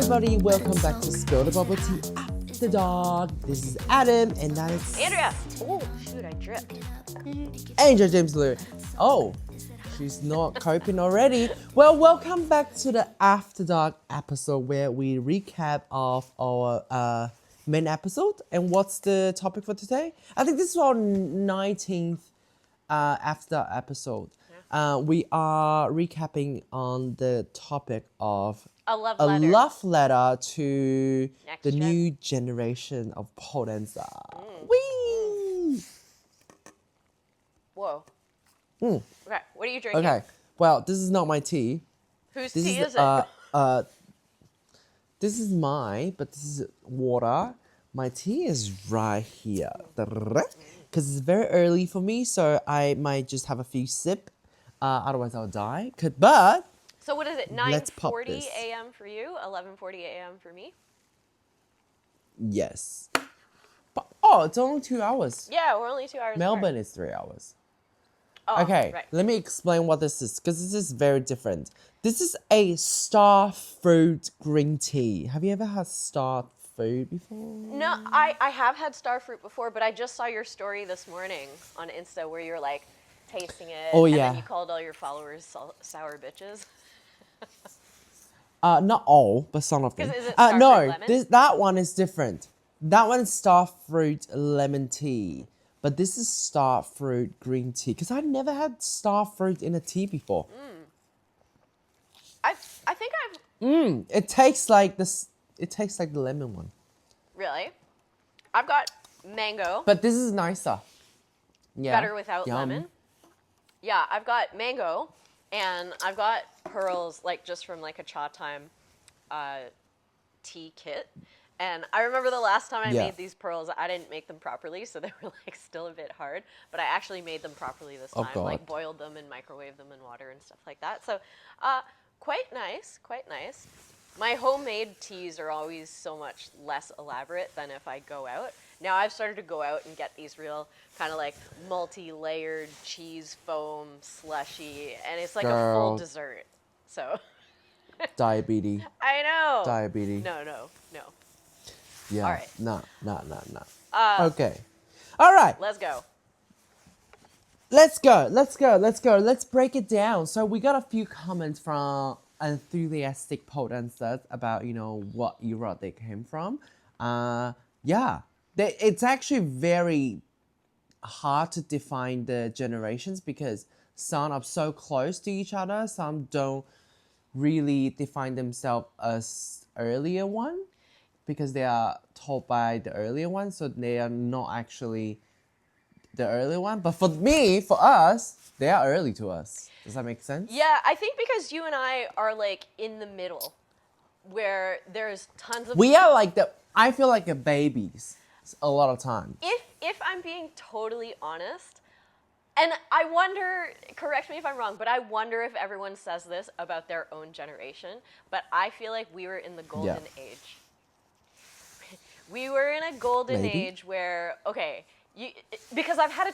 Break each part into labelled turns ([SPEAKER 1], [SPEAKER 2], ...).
[SPEAKER 1] everybody, welcome back to Spill the Bubble Tea After Dark. This is Adam, and that is
[SPEAKER 2] Andrea. Oh, shoot, I dripped.
[SPEAKER 1] Andrea James Lui. Oh, she's not coping already. Well, welcome back to the After Dark episode where we recap of our main episode. And what's the topic for today? I think this is our 19th After Dark episode. We are recapping on the topic of
[SPEAKER 2] A love
[SPEAKER 1] a
[SPEAKER 2] letter.
[SPEAKER 1] love letter to
[SPEAKER 2] Next
[SPEAKER 1] the
[SPEAKER 2] gen.
[SPEAKER 1] new generation of pole dancer. Whee!
[SPEAKER 2] Whoa. Okay, what are you drinking?
[SPEAKER 1] Okay, well, this is not my tea.
[SPEAKER 2] Whose
[SPEAKER 1] This
[SPEAKER 2] tea
[SPEAKER 1] is
[SPEAKER 2] is it?
[SPEAKER 1] This is mine, but this is water. My tea is right here. Because it's very early for me, so I might just have a few sip. Otherwise, I'll die. But
[SPEAKER 2] So what is it,
[SPEAKER 1] let's pop
[SPEAKER 2] 9:40
[SPEAKER 1] this.
[SPEAKER 2] a.m. for you, 11:40 a.m. for me?
[SPEAKER 1] yes. But, oh, it's only 2 hours.
[SPEAKER 2] Yeah, we're only 2 hours
[SPEAKER 1] Melbourne is 3 hours.
[SPEAKER 2] apart. Oh,
[SPEAKER 1] Okay,
[SPEAKER 2] right.
[SPEAKER 1] let me explain what this is, because this is very different. This is a star fruit green tea. Have you ever had star fruit before?
[SPEAKER 2] No, I have had starfruit before, but I just saw your story this morning on Insta where you were like tasting it.
[SPEAKER 1] Oh,
[SPEAKER 2] And
[SPEAKER 1] yeah.
[SPEAKER 2] then you called all your followers sour bitches.
[SPEAKER 1] Not all, but some of them.
[SPEAKER 2] 'Cause is it starfruit
[SPEAKER 1] no,
[SPEAKER 2] lemon?
[SPEAKER 1] that one is different. That one is star fruit lemon tea, but this is star fruit green tea. Because I never had star fruit in a tea before.
[SPEAKER 2] I think I've
[SPEAKER 1] It tastes like this. It tastes like the lemon one,
[SPEAKER 2] really. I've got mango.
[SPEAKER 1] but this is nicer. Yeah,
[SPEAKER 2] Better without
[SPEAKER 1] yum.
[SPEAKER 2] lemon. Yeah, I've got mango, and I've got pearls, like just from like a cha time tea kit. And I remember the last time I
[SPEAKER 1] Yeah.
[SPEAKER 2] made these pearls, I didn't make them properly, so they were like still a bit hard. But I actually made them properly this
[SPEAKER 1] Oh,
[SPEAKER 2] time, like
[SPEAKER 1] God.
[SPEAKER 2] boiled them and microwaved them in water and stuff like that. So, quite nice, quite nice. My homemade teas are always so much less elaborate than if I go out. Now I've started to go out and get these real kind of like multi-layered cheese foam slushy, and it's like a full
[SPEAKER 1] Girl.
[SPEAKER 2] dessert. So
[SPEAKER 1] Diabetes.
[SPEAKER 2] I know.
[SPEAKER 1] Diabetes.
[SPEAKER 2] No.
[SPEAKER 1] Yeah.
[SPEAKER 2] All right.
[SPEAKER 1] No.
[SPEAKER 2] Uh,
[SPEAKER 1] Okay. All right.
[SPEAKER 2] Let's go.
[SPEAKER 1] Let's go. Let's break it down. So we got a few comments from enthusiastic pole dancers about, what era they came from. Yeah. It's actually very hard to define the generations because some are so close to each other. Some don't really define themselves as earlier one because they are told by the earlier one, so they are not actually the early one. But for us, they are early to us. Does that make sense?
[SPEAKER 2] Yeah, I think because you and I are like in the middle, where there's tons of.
[SPEAKER 1] We are like I feel like the babies a lot of time.
[SPEAKER 2] If I'm being totally honest, and I wonder, correct me if I'm wrong, but I wonder if everyone says this about their own generation, but I feel like we were in the golden age. We were in a golden
[SPEAKER 1] Maybe.
[SPEAKER 2] age where, okay, because I've had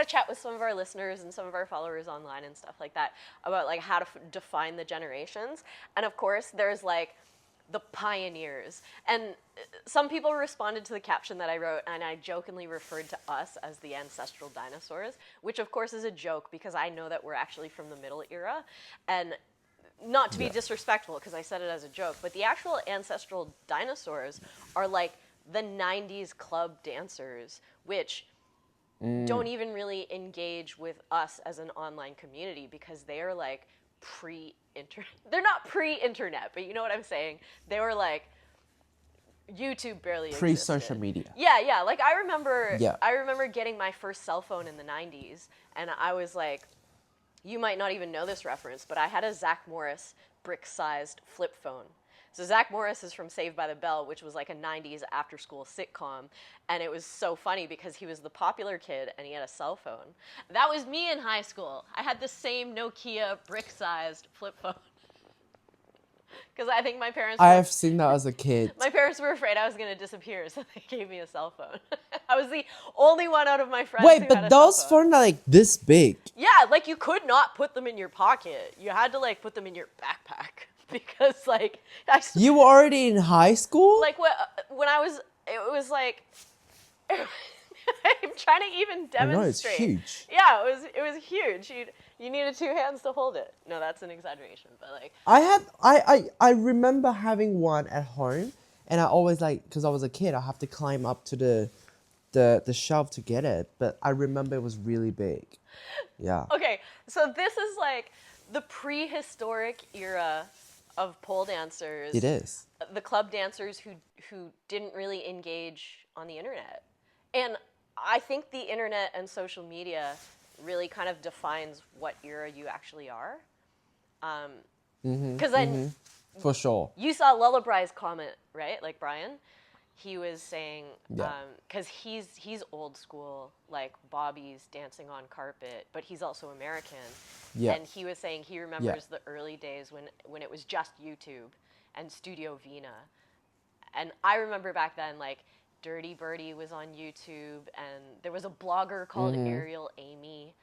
[SPEAKER 2] a chat with some of our listeners and some of our followers online and stuff like that about like how to define the generations, and of course there's like the pioneers, and some people responded to the caption that I wrote, and I jokingly referred to us as the ancestral dinosaurs, which of course is a joke because I know that we're actually from the middle era, and not to be disrespectful because I said it as a joke, but the actual ancestral dinosaurs are like the 90s club dancers, which don't even really engage with us as an online community because they are like pre-internet. They're not pre-internet, but you know what I'm saying? They were like, YouTube barely existed.
[SPEAKER 1] Pre-social media.
[SPEAKER 2] Yeah. Like I remember getting my first cell phone in the 90s, and I was like, you might not even know this reference, but I had a Zach Morris brick-sized flip phone. So Zach Morris is from Saved by the Bell, which was like a 90s after-school sitcom, and it was so funny because he was the popular kid and he had a cell phone. That was me in high school. I had the same Nokia brick-sized flip phone. Because I think my parents
[SPEAKER 1] I have seen that as a kid.
[SPEAKER 2] my parents were afraid I was going to disappear, so they gave me a cell phone. I was the only one out of my friends who
[SPEAKER 1] Wait,
[SPEAKER 2] had
[SPEAKER 1] but
[SPEAKER 2] a
[SPEAKER 1] those
[SPEAKER 2] cell phone.
[SPEAKER 1] phones are like this big.
[SPEAKER 2] Yeah, like you could not put them in your pocket. You had to like put them in your backpack, because like
[SPEAKER 1] You were already in high school?
[SPEAKER 2] like when I was, it was like I'm trying to even
[SPEAKER 1] I know, it's
[SPEAKER 2] demonstrate.
[SPEAKER 1] huge.
[SPEAKER 2] Yeah, it was huge. You needed 2 hands to hold it. No, that's an exaggeration, but like
[SPEAKER 1] I remember having one at home, and I always like, because I was a kid, I have to climb up to the shelf to get it. But I remember it was really big. Yeah.
[SPEAKER 2] okay, so this is like the prehistoric era of pole dancers.
[SPEAKER 1] It is.
[SPEAKER 2] The club dancers who didn't really engage on the internet. And I think the internet and social media really kind of defines what era you actually are. Because then
[SPEAKER 1] For sure.
[SPEAKER 2] you saw Lullaby's comment, right? Like Brian, he was saying,
[SPEAKER 1] Yeah.
[SPEAKER 2] because he's old school, like Bobby's dancing on carpet, but he's also American.
[SPEAKER 1] Yeah.
[SPEAKER 2] And he was saying he remembers the early days when it was just YouTube and Studio Vina. And I remember back then, like, Dirty Birdie was on YouTube, and there was a blogger called Ariel Amy.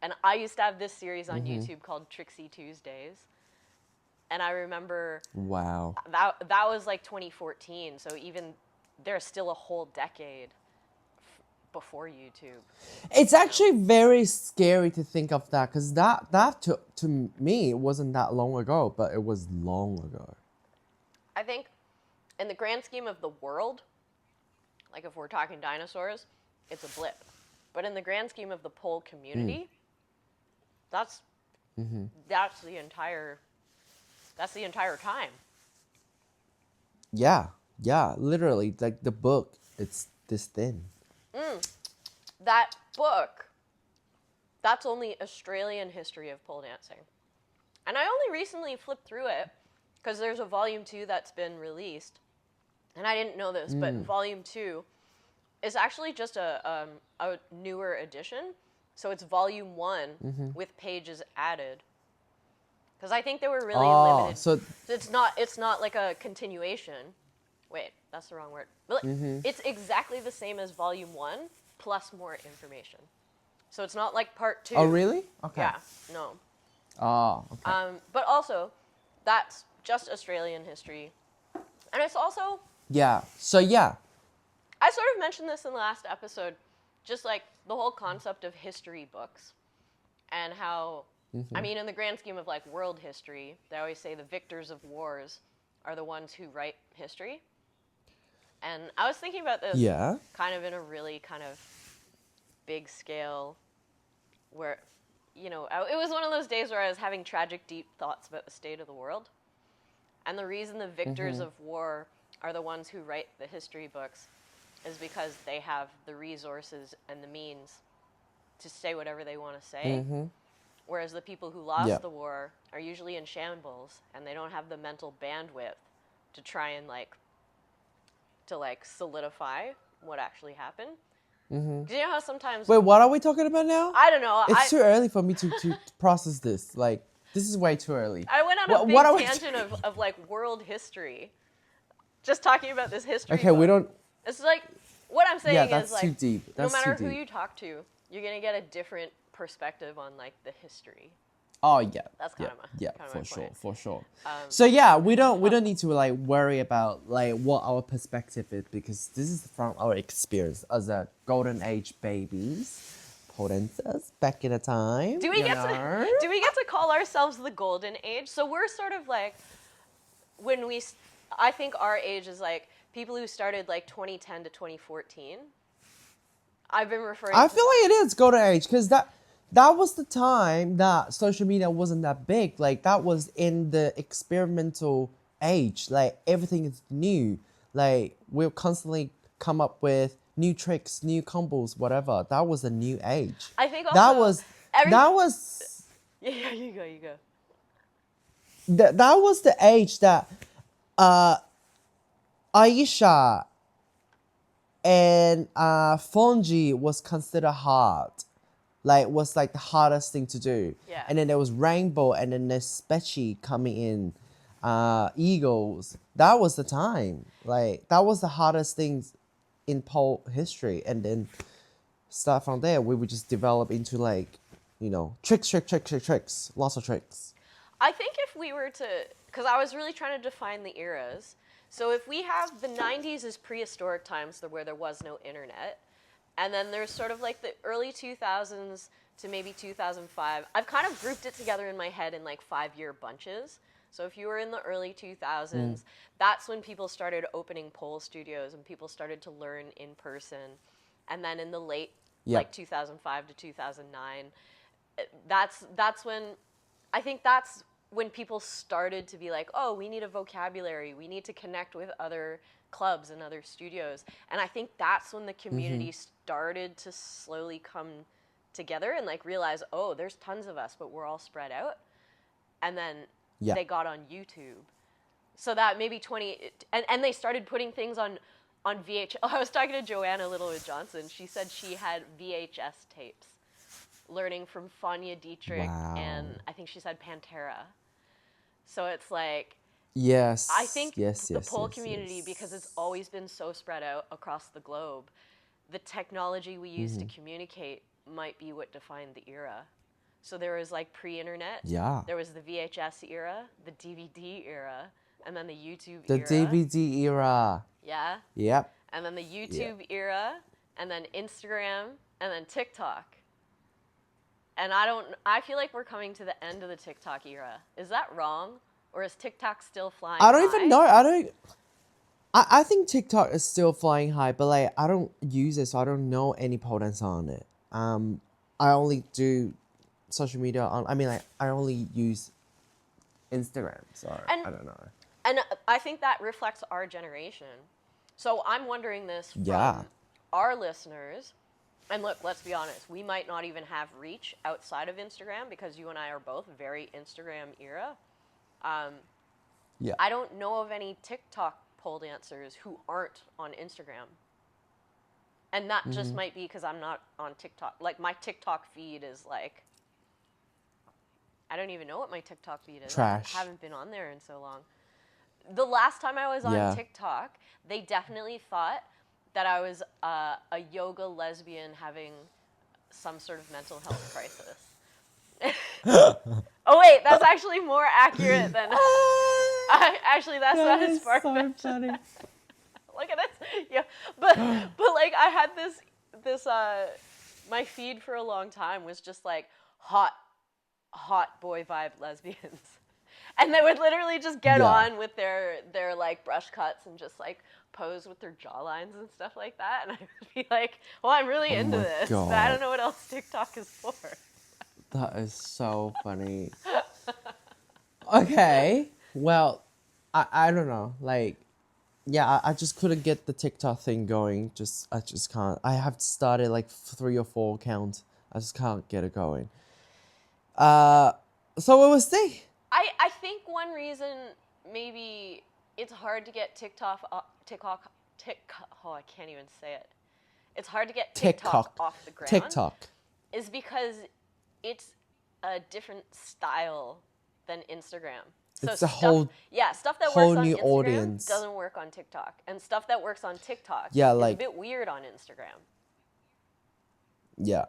[SPEAKER 2] And I used to have this series on YouTube called Trixie Tuesdays. And I remember
[SPEAKER 1] Wow.
[SPEAKER 2] that was like 2014, so even there's still a whole decade before YouTube.
[SPEAKER 1] It's actually very scary to think of that, because that to me, it wasn't that long ago, but it was long ago.
[SPEAKER 2] I think in the grand scheme of the world, like if we're talking dinosaurs, it's a blip. But in the grand scheme of the pole community, that's the entire time.
[SPEAKER 1] Yeah. Yeah. Literally, like the book, it's this thin.
[SPEAKER 2] That book, that's only Australian history of pole dancing. And I only recently flipped through it because there's a volume 2 that's been released. And I didn't know this, but volume 2 is actually just a newer edition. So it's volume 1 with pages added. Because I think they were really limited.
[SPEAKER 1] So
[SPEAKER 2] it's not like a continuation. Wait, that's the wrong word. But it's exactly the same as volume 1 plus more information. So it's not like part 2.
[SPEAKER 1] Oh, really? Okay.
[SPEAKER 2] Yeah, no.
[SPEAKER 1] Oh, okay.
[SPEAKER 2] But also, that's just Australian history. And it's also,
[SPEAKER 1] Yeah. So yeah.
[SPEAKER 2] I sort of mentioned this in the last episode, just like the whole concept of history books and how, I mean, in the grand scheme of like world history, they always say the victors of wars are the ones who write history. And I was thinking about this kind of in a really kind of big scale where, you know, it was one of those days where I was having tragic, deep thoughts about the state of the world. And the reason the victors of war are the ones who write the history books is because they have the resources and the means to say whatever they want to say. Whereas the people who lost the war are usually in shambles and they don't have the mental bandwidth to try and solidify what actually happened. Do you know how sometimes...
[SPEAKER 1] Wait, what are we talking about now?
[SPEAKER 2] I don't know.
[SPEAKER 1] It's too early for me to process this. Like, this is way too early.
[SPEAKER 2] I went on a big tangent of like world history. Just talking about this history
[SPEAKER 1] Okay,
[SPEAKER 2] book.
[SPEAKER 1] we don't...
[SPEAKER 2] It's like, what I'm saying is
[SPEAKER 1] that's
[SPEAKER 2] like,
[SPEAKER 1] too deep. That's
[SPEAKER 2] no matter
[SPEAKER 1] too
[SPEAKER 2] who
[SPEAKER 1] deep.
[SPEAKER 2] you talk to, you're going to get a different perspective on like the history.
[SPEAKER 1] Oh yeah,
[SPEAKER 2] That's kind of my
[SPEAKER 1] for sure,
[SPEAKER 2] point.
[SPEAKER 1] for sure. So yeah, we don't need to like worry about like what our perspective is, because this is from our experience as a golden age babies, pole dancers back in a time.
[SPEAKER 2] Do we get to call ourselves the golden age? So we're sort of like I think our age is like people who started like 2010 to 2014. I've been referring.
[SPEAKER 1] I feel like it is golden age because that was the time that social media wasn't that big. Like, that was in the experimental age. Like, everything is new. Like, we'll constantly come up with new tricks, new combos, whatever. That was a new age.
[SPEAKER 2] I think also
[SPEAKER 1] that was
[SPEAKER 2] Yeah, you go.
[SPEAKER 1] That was the age that Aisha and Fonji was considered hard. Like, was like the hardest thing to do.
[SPEAKER 2] Yeah.
[SPEAKER 1] And then there was Rainbow, and then there's Spetchy coming in, Eagles. That was the time. Like, that was the hardest things in pole history. And then start from there, we would just develop into like, you know, tricks, lots of tricks.
[SPEAKER 2] I think if we were to, because I was really trying to define the eras. So if we have the 90s as prehistoric times where there was no internet, and then there's sort of like the early 2000s to maybe 2005. I've kind of grouped it together in my head in like 5-year bunches. So if you were in the early 2000s, that's when people started opening pole studios and people started to learn in person. And then in the late, like 2005 to 2009, that's when I think that's when people started to be like, oh, we need a vocabulary. We need to connect with other clubs and other studios. And I think that's when the community started to slowly come together and like realize, oh, there's tons of us, but we're all spread out. And then they got on YouTube. So that maybe 20, and they started putting things on VH. Oh, I was talking to Joanna Littlewood Johnson. She said she had VHS tapes, learning from Fania Dietrich and I think she said Pantera. So it's like, I think the pole community, because it's always been so spread out across the globe, the technology we use to communicate might be what defined the era. So there was like pre-internet.
[SPEAKER 1] Yeah.
[SPEAKER 2] There was the VHS era, the DVD era, and then the YouTube
[SPEAKER 1] The
[SPEAKER 2] era.
[SPEAKER 1] DVD era.
[SPEAKER 2] Yeah.
[SPEAKER 1] Yep.
[SPEAKER 2] And then the YouTube era, and then Instagram, and then TikTok. And I feel like we're coming to the end of the TikTok era. Is that wrong? Or is TikTok still flying
[SPEAKER 1] I don't
[SPEAKER 2] high?
[SPEAKER 1] even know. I think TikTok is still flying high, but like I don't use it, so I don't know any pole dance on it. I only do social media on. I mean, like I only use Instagram, so I don't know.
[SPEAKER 2] And I think that reflects our generation. So I'm wondering this from
[SPEAKER 1] Yeah.
[SPEAKER 2] our listeners. And look, let's be honest, we might not even have reach outside of Instagram because you and I are both very Instagram era.
[SPEAKER 1] Yeah.
[SPEAKER 2] I don't know of any TikTok pole dancers who aren't on Instagram. And that just might be because I'm not on TikTok. Like my TikTok feed is like, I don't even know what my TikTok feed is.
[SPEAKER 1] Trash.
[SPEAKER 2] I haven't been on there in so long. The last time I was on
[SPEAKER 1] Yeah.
[SPEAKER 2] TikTok, they definitely thought that I was a yoga lesbian having some sort of mental health crisis. Oh wait, that's actually more accurate than. Actually, that's not as far fetched.
[SPEAKER 1] So funny.
[SPEAKER 2] Look at this. Yeah, but like I had this my feed for a long time was just like hot boy vibe lesbians. And they would literally just get on with their like brush cuts and just like pose with their jawlines and stuff like that. And I would be like, well, I'm really into
[SPEAKER 1] my
[SPEAKER 2] this,
[SPEAKER 1] God.
[SPEAKER 2] but I don't know what else TikTok is for.
[SPEAKER 1] That is so funny. Okay. Well, I don't know. Like, yeah, I just couldn't get the TikTok thing going. I just can't. I have started like 3 or 4 accounts. I just can't get it going. So what was the?
[SPEAKER 2] I think one reason maybe it's hard to get TikTok, oh, I can't even say it. It's hard to get TikTok off the ground.
[SPEAKER 1] TikTok.
[SPEAKER 2] Is because it's a different style than Instagram. So
[SPEAKER 1] It's a whole
[SPEAKER 2] stuff that
[SPEAKER 1] whole
[SPEAKER 2] works on
[SPEAKER 1] new
[SPEAKER 2] Instagram
[SPEAKER 1] audience.
[SPEAKER 2] doesn't work on TikTok. And stuff that works on TikTok
[SPEAKER 1] Yeah,
[SPEAKER 2] is
[SPEAKER 1] like-
[SPEAKER 2] a bit weird on Instagram.
[SPEAKER 1] Yeah.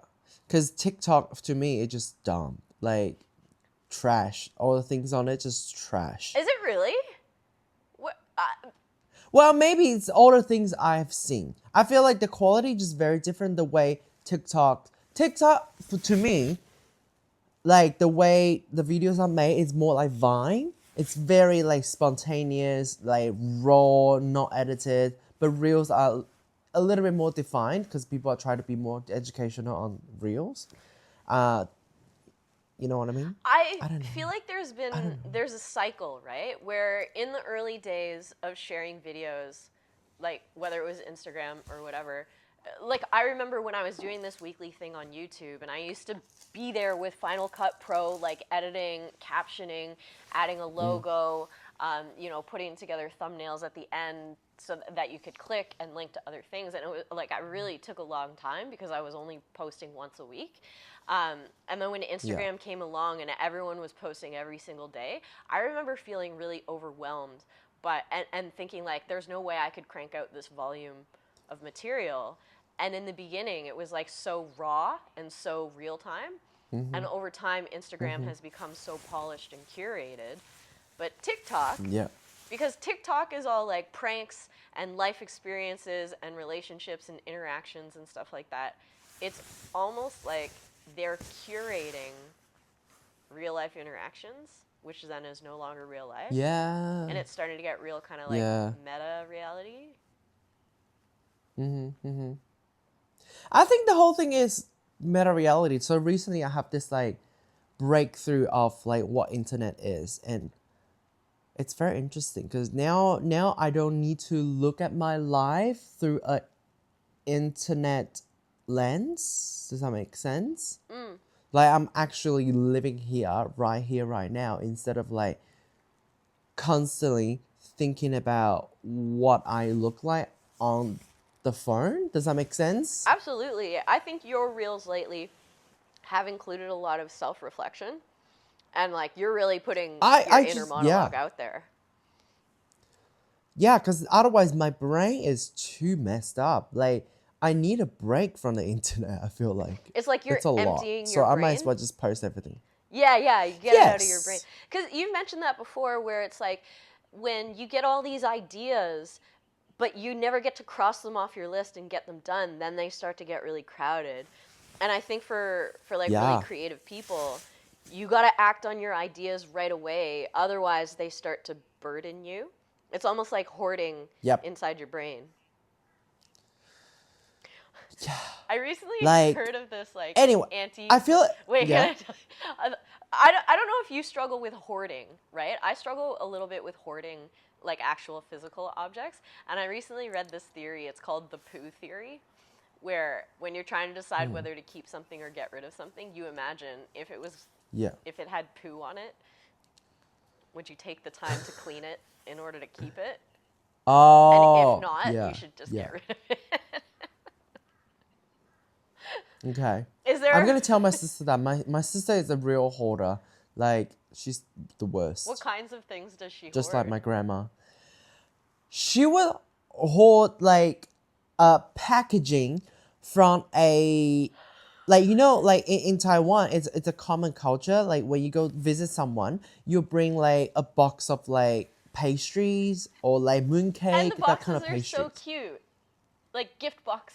[SPEAKER 1] Because TikTok, to me, it's just dumb. Like, trash. All the things on it, just trash.
[SPEAKER 2] Is it really? What?
[SPEAKER 1] Well, maybe it's all the things I've seen. I feel like the quality is just very different the way TikTok, to me, like the way the videos are made is more like Vine. It's very like spontaneous, like raw, not edited. But Reels are a little bit more defined because people are trying to be more educational on Reels. You know what I mean?
[SPEAKER 2] I
[SPEAKER 1] don't know.
[SPEAKER 2] feel like there's a cycle, right? Where in the early days of sharing videos, like whether it was Instagram or whatever, like I remember when I was doing this weekly thing on YouTube and I used to be there with Final Cut Pro, like editing, captioning, adding a logo, putting together thumbnails at the end so that you could click and link to other things. And it was like, I really took a long time because I was only posting once a week. And then when Instagram came along and everyone was posting every single day, I remember feeling really overwhelmed and thinking like, there's no way I could crank out this volume of material. And in the beginning, it was like so raw and so real time. And over time, Instagram has become so polished and curated. But TikTok,
[SPEAKER 1] Yeah.
[SPEAKER 2] because TikTok is all like pranks and life experiences and relationships and interactions and stuff like that, it's almost like they're curating real life interactions, which then is no longer real life.
[SPEAKER 1] Yeah.
[SPEAKER 2] And it's starting to get real kind of like
[SPEAKER 1] Yeah.
[SPEAKER 2] meta reality.
[SPEAKER 1] I think the whole thing is meta reality. So recently I have this like breakthrough of like what internet is, and it's very interesting because now I don't need to look at my life through a internet lens. Does that make sense? Like I'm actually living here, right now, instead of like constantly thinking about what I look like on the phone. Does that make sense?
[SPEAKER 2] Absolutely. I think your reels lately have included a lot of self reflection. And like you're really putting your
[SPEAKER 1] I
[SPEAKER 2] inner
[SPEAKER 1] just yeah.
[SPEAKER 2] monologue out there.
[SPEAKER 1] Yeah, because otherwise my brain is too messed up. Like, I need a break from the internet, I feel like.
[SPEAKER 2] It's like you're
[SPEAKER 1] It's a lot.
[SPEAKER 2] emptying
[SPEAKER 1] So
[SPEAKER 2] your
[SPEAKER 1] I might as
[SPEAKER 2] brain.
[SPEAKER 1] well just post everything.
[SPEAKER 2] Yeah, yeah, you get it out of your brain.
[SPEAKER 1] Yes.
[SPEAKER 2] Because you mentioned that before, where it's like when you get all these ideas, but you never get to cross them off your list and get them done, then they start to get really crowded. And I think for like really
[SPEAKER 1] Yeah.
[SPEAKER 2] creative people, you got to act on your ideas right away. Otherwise, they start to burden you. It's almost like hoarding
[SPEAKER 1] Yep.
[SPEAKER 2] inside your brain.
[SPEAKER 1] Yeah.
[SPEAKER 2] I recently
[SPEAKER 1] Like,
[SPEAKER 2] heard of this like
[SPEAKER 1] anyway,
[SPEAKER 2] anti.
[SPEAKER 1] I feel
[SPEAKER 2] Wait,
[SPEAKER 1] yeah.
[SPEAKER 2] can I tell you? I don't know if you struggle with hoarding, right? I struggle a little bit with hoarding like actual physical objects. And I recently read this theory. It's called the poo theory, where when you're trying to decide whether to keep something or get rid of something, you imagine
[SPEAKER 1] Yeah.
[SPEAKER 2] if it had poo on it, would you take the time to clean it in order to keep it? And if
[SPEAKER 1] Oh,
[SPEAKER 2] not, you
[SPEAKER 1] yeah.
[SPEAKER 2] should just
[SPEAKER 1] Yeah.
[SPEAKER 2] get rid of it.
[SPEAKER 1] Okay.
[SPEAKER 2] Is
[SPEAKER 1] I'm
[SPEAKER 2] there
[SPEAKER 1] gonna tell my sister that my sister is a real hoarder. Like, she's the worst.
[SPEAKER 2] what kinds of things does she
[SPEAKER 1] Just
[SPEAKER 2] hoard?
[SPEAKER 1] like my grandma. She will hoard like packaging from a like like in Taiwan it's a common culture, like when you go visit someone you bring like a box of like pastries or like
[SPEAKER 2] And the
[SPEAKER 1] mooncake, that kind
[SPEAKER 2] boxes
[SPEAKER 1] of
[SPEAKER 2] are so
[SPEAKER 1] pastries.
[SPEAKER 2] cute. Like gift box.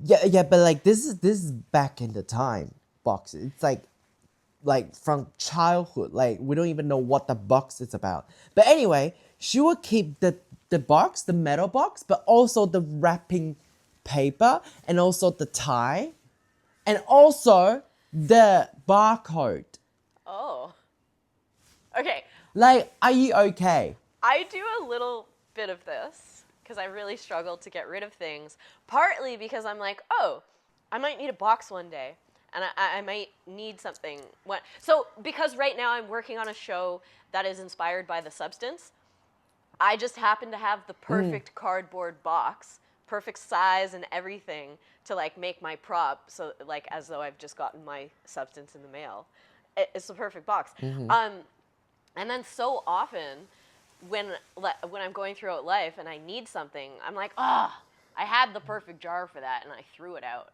[SPEAKER 1] Yeah, but like this is back in the time box. It's like from childhood. Like we don't even know what the box is about. But anyway, she will keep the box, the metal box, but also the wrapping paper and also the tie and also the barcode.
[SPEAKER 2] Oh. Okay.
[SPEAKER 1] Like, are you okay?
[SPEAKER 2] I do a little bit of this because I really struggle to get rid of things. Partly because I'm like, oh, I might need a box one day. And I might need something. So, because right now I'm working on a show that is inspired by The Substance, I just happen to have the perfect cardboard box, perfect size and everything to like make my prop. So like as though I've just gotten my substance in the mail. It's the perfect box. And then so often when I'm going throughout life and I need something, I'm like, I had the perfect jar for that, and I threw it out.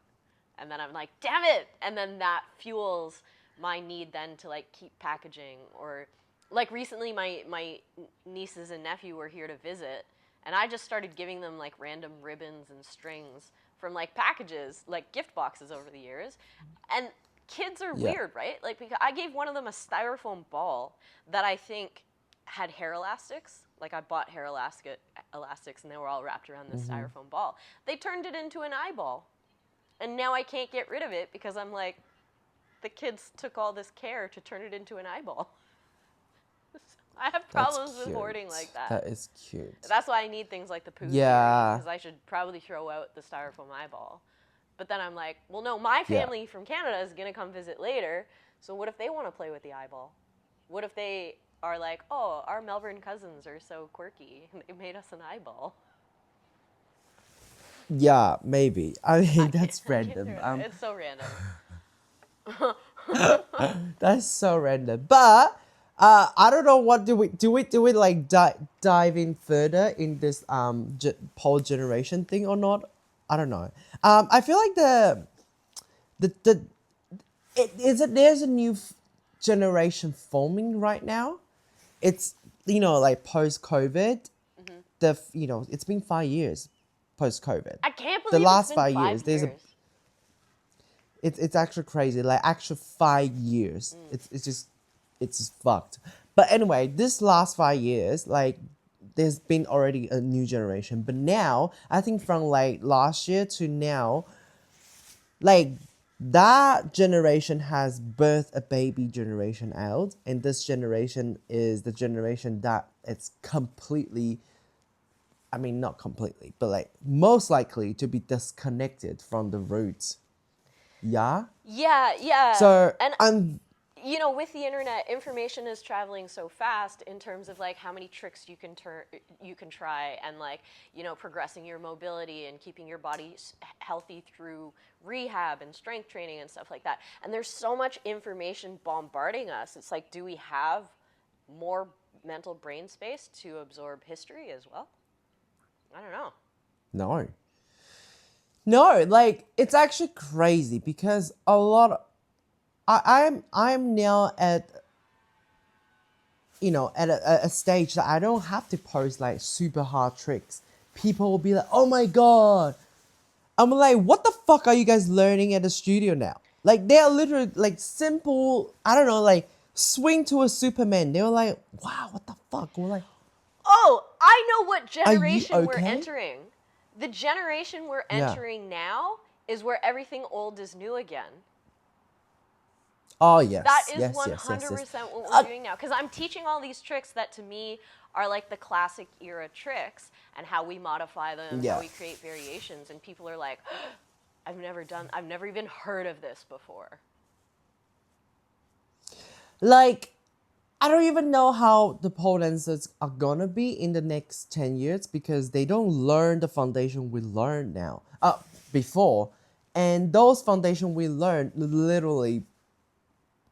[SPEAKER 2] And then I'm like, damn it! And then that fuels my need then to like keep packaging. Or like recently my nieces and nephew were here to visit, and I just started giving them like random ribbons and strings from like packages, like gift boxes over the years. And kids are
[SPEAKER 1] Yeah.
[SPEAKER 2] weird, right? Like because I gave one of them a styrofoam ball that I think had hair elastics. Like I bought hair elastics and they were all wrapped around this styrofoam ball. They turned it into an eyeball. And now I can't get rid of it because I'm like, the kids took all this care to turn it into an eyeball. I have problems with hoarding like that.
[SPEAKER 1] That is cute.
[SPEAKER 2] That's why I need things like the poo
[SPEAKER 1] Yeah.
[SPEAKER 2] because I should probably throw out the styrofoam eyeball. But then I'm like, well, no, my
[SPEAKER 1] Yeah.
[SPEAKER 2] family from Canada is going to come visit later. So what if they want to play with the eyeball? What if they are like, oh, our Melbourne cousins are so quirky. They made us an eyeball.
[SPEAKER 1] Yeah, maybe. I mean,
[SPEAKER 2] I
[SPEAKER 1] that's
[SPEAKER 2] can't do
[SPEAKER 1] random.
[SPEAKER 2] it. It's so random.
[SPEAKER 1] That's so random. But I don't know, what do we like dive in further in this poll generation thing or not? I don't know. I feel like the there's a new generation forming right now. It's like post COVID.
[SPEAKER 2] Hmm.
[SPEAKER 1] It's been 5 years post COVID.
[SPEAKER 2] I can't
[SPEAKER 1] The
[SPEAKER 2] believe it's
[SPEAKER 1] last
[SPEAKER 2] been
[SPEAKER 1] 5 years,
[SPEAKER 2] 5 years.
[SPEAKER 1] it's actually crazy. Like actual 5 years,
[SPEAKER 2] Mm.
[SPEAKER 1] it's just fucked. But anyway, this last 5 years, like there's been already a new generation. But now I think from like last year to now, like that generation has birthed a baby generation out, and this generation is the generation that it's completely, I mean not completely, but like most likely to be disconnected from the roots. Yeah.
[SPEAKER 2] Yeah, yeah.
[SPEAKER 1] So
[SPEAKER 2] And
[SPEAKER 1] I'm
[SPEAKER 2] with the internet, information is traveling so fast in terms of like how many tricks you can try, and like progressing your mobility and keeping your body healthy through rehab and strength training and stuff like that. And there's so much information bombarding us. It's like, do we have more mental brain space to absorb history as well? I don't know.
[SPEAKER 1] no. No, like it's actually crazy because a lot of, I'm now at at a stage that I don't have to post like super hard tricks. People will be like, "Oh my god!" I'm like, "What the fuck are you guys learning at the studio now?" Like they are literally like simple. I don't know, like swing to a Superman. They were like, "Wow, what the fuck?" We're like,
[SPEAKER 2] Oh, I know what
[SPEAKER 1] "Are you
[SPEAKER 2] generation we're
[SPEAKER 1] okay?"
[SPEAKER 2] entering. The generation we're
[SPEAKER 1] Yeah.
[SPEAKER 2] entering now is where everything old is new again.
[SPEAKER 1] Oh
[SPEAKER 2] That
[SPEAKER 1] yes,
[SPEAKER 2] is
[SPEAKER 1] yes, yes, yes, yes.
[SPEAKER 2] 100% what we're
[SPEAKER 1] Uh,
[SPEAKER 2] doing now. Because I'm teaching all these tricks that to me are like the classic era tricks, and how we modify them, how
[SPEAKER 1] yeah.
[SPEAKER 2] we create variations. And people are like, I've never even heard of this before.
[SPEAKER 1] Like I don't even know how the pole dancers are gonna be in the next 10 years because they don't learn the foundation we learned now. Before. And those foundation we learned literally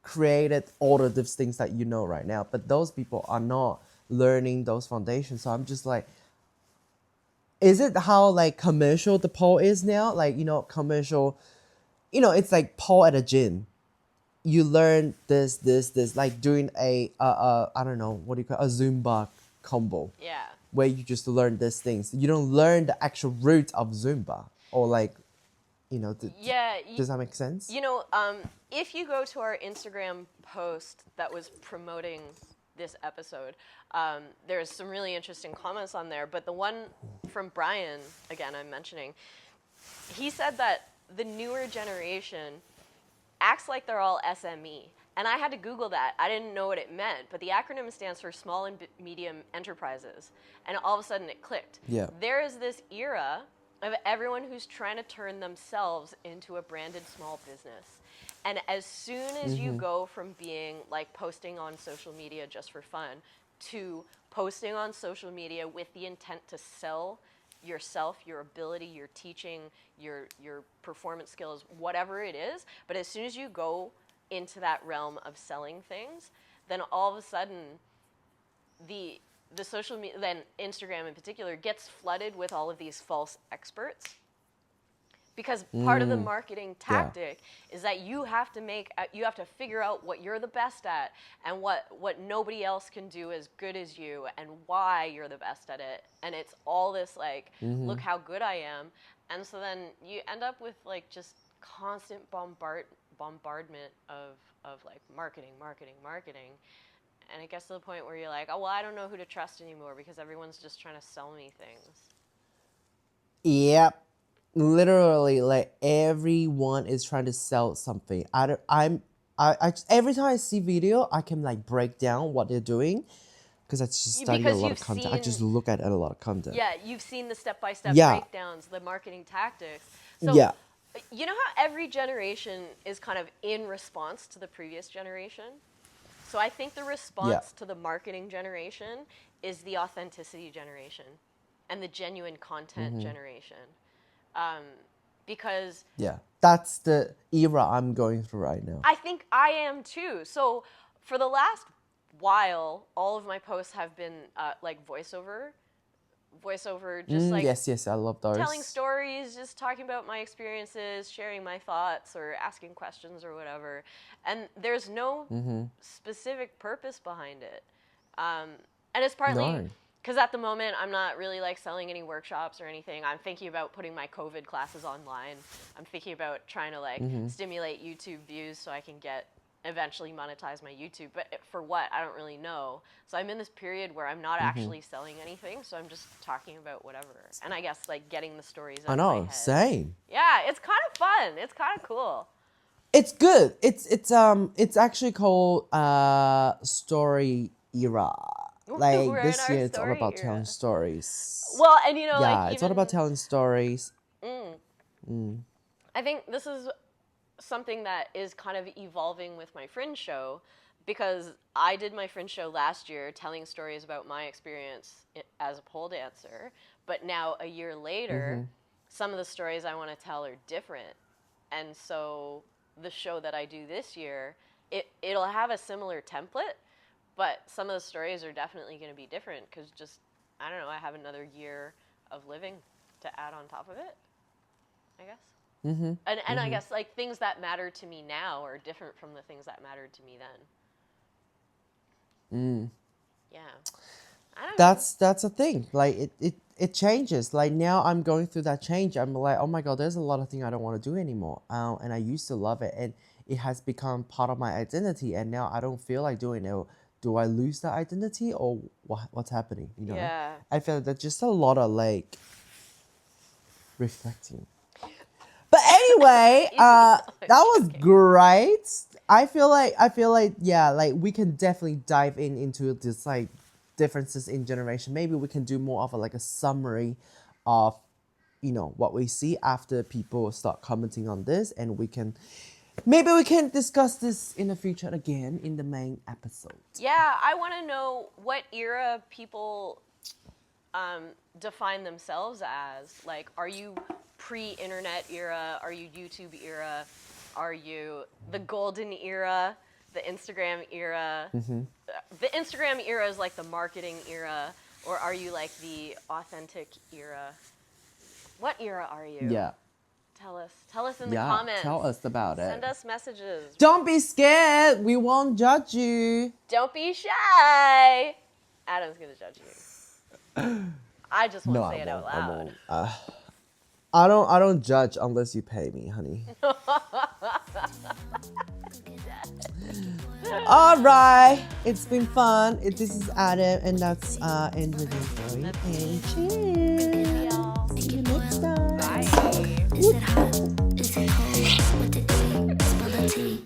[SPEAKER 1] created all of these things that you know right now. But those people are not learning those foundations. So I'm just like, is it how like commercial the pole is now? Like, commercial, it's like pole at a gym. You learn this, like doing I don't know, what do you call a Zumba combo,
[SPEAKER 2] Yeah.
[SPEAKER 1] where you just learn these things. You don't learn the actual root of Zumba, or like,
[SPEAKER 2] Yeah.
[SPEAKER 1] does that make sense?
[SPEAKER 2] If you go to our Instagram post that was promoting this episode, there's some really interesting comments on there. But the one from Brian, again, I'm mentioning, he said that the newer generation acts like they're all SME. And I had to Google that. I didn't know what it meant, but the acronym stands for Small and Medium Enterprises. And all of a sudden it clicked.
[SPEAKER 1] Yeah.
[SPEAKER 2] There is this era of everyone who's trying to turn themselves into a branded small business. And as soon as you go from being like posting on social media just for fun to posting on social media with the intent to sell yourself, your ability, your teaching, your performance skills, whatever it is, but as soon as you go into that realm of selling things, then all of a sudden the social media, then Instagram in particular, gets flooded with all of these false experts, because part of the marketing
[SPEAKER 1] Yeah.
[SPEAKER 2] tactic is that you have to figure out what you're the best at, and what nobody else can do as good as you, and why you're the best at it. And it's all this like, look how good I am. And so then you end up with like just constant bombardment of like marketing, and it gets to the point where you're like, oh well, I don't know who to trust anymore because everyone's just trying to sell me things.
[SPEAKER 1] Yep. Literally, like everyone is trying to sell something. I don't, I every time I see video, I can like break down what they're doing because I just study a
[SPEAKER 2] Because
[SPEAKER 1] lot
[SPEAKER 2] you've
[SPEAKER 1] of content. I just
[SPEAKER 2] seen
[SPEAKER 1] look at a lot of content.
[SPEAKER 2] Yeah, you've seen the step-by-step
[SPEAKER 1] Yeah.
[SPEAKER 2] breakdowns, the marketing tactics. So,
[SPEAKER 1] Yeah.
[SPEAKER 2] you know how every generation is kind of in response to the previous generation? So I think the
[SPEAKER 1] Yeah.
[SPEAKER 2] response to the marketing generation is the authenticity generation and the genuine content generation. Um, because
[SPEAKER 1] Yeah. That's the era I'm going through right now.
[SPEAKER 2] I think I am too. So for the last while, all of my posts have been like voiceover, just like
[SPEAKER 1] yes, I love those.
[SPEAKER 2] telling stories, just talking about my experiences, sharing my thoughts, or asking questions or whatever. And there's no specific purpose behind it. And it's partly
[SPEAKER 1] No.
[SPEAKER 2] because at the moment I'm not really like selling any workshops or anything. I'm thinking about putting my COVID classes online. I'm thinking about trying to like stimulate YouTube views so I can get eventually monetize my YouTube, but for what, I don't really know. So I'm in this period where I'm not actually selling anything, so I'm just talking about whatever. And I guess like getting the stories out
[SPEAKER 1] I
[SPEAKER 2] of my
[SPEAKER 1] know,
[SPEAKER 2] head.
[SPEAKER 1] same.
[SPEAKER 2] Yeah, it's kind of fun. It's kind of cool.
[SPEAKER 1] It's good. It's actually called story era. Like
[SPEAKER 2] We're in
[SPEAKER 1] this
[SPEAKER 2] our
[SPEAKER 1] year, it's all
[SPEAKER 2] story
[SPEAKER 1] about
[SPEAKER 2] era.
[SPEAKER 1] telling stories.
[SPEAKER 2] Well, and you know,
[SPEAKER 1] Yeah,
[SPEAKER 2] like
[SPEAKER 1] it's all
[SPEAKER 2] even
[SPEAKER 1] about telling stories.
[SPEAKER 2] I think this is something that is kind of evolving with my Fringe show, because I did my Fringe show last year telling stories about my experience as a pole dancer, but now a year later, some of the stories I want to tell are different. And so the show that I do this year, it'll have a similar template, but some of the stories are definitely going to be different because just, I don't know, I have another year of living to add on top of it, I guess. And I guess like things that matter to me now are different from the things that mattered to me then. Yeah. I don't know.
[SPEAKER 1] That's a thing. Like it changes. Like now I'm going through that change. I'm like, oh my god, there's a lot of things I don't want to do anymore. And I used to love it, and it has become part of my identity. And now I don't feel like doing it. Do I lose that identity, or what's happening? You know?
[SPEAKER 2] Yeah.
[SPEAKER 1] I feel that's just a lot of like reflecting. But anyway, that was great. I feel like yeah, like we can definitely dive into this like differences in generation. Maybe we can do more of like a summary of what we see after people start commenting on this, and maybe we can discuss this in the future again in the main episode.
[SPEAKER 2] Yeah, I want to know what era people define themselves as. Like, are you pre-internet era? Are you YouTube era? Are you the golden era? The Instagram era? The Instagram era is like the marketing era, or are you like the authentic era? What era are you?
[SPEAKER 1] Yeah.
[SPEAKER 2] Tell us in the comments.
[SPEAKER 1] Tell us about it.
[SPEAKER 2] Send us messages.
[SPEAKER 1] Don't be scared. We won't judge you.
[SPEAKER 2] Don't be shy. Adam's gonna judge you. I just want to say it out loud.
[SPEAKER 1] I don't judge unless you pay me, honey. All right, it's been fun. This is Adam, and that's end with the story. And cheers. See you next time.
[SPEAKER 2] Bye.
[SPEAKER 3] Is it hot? Is it cold? What the tea? Spill the tea.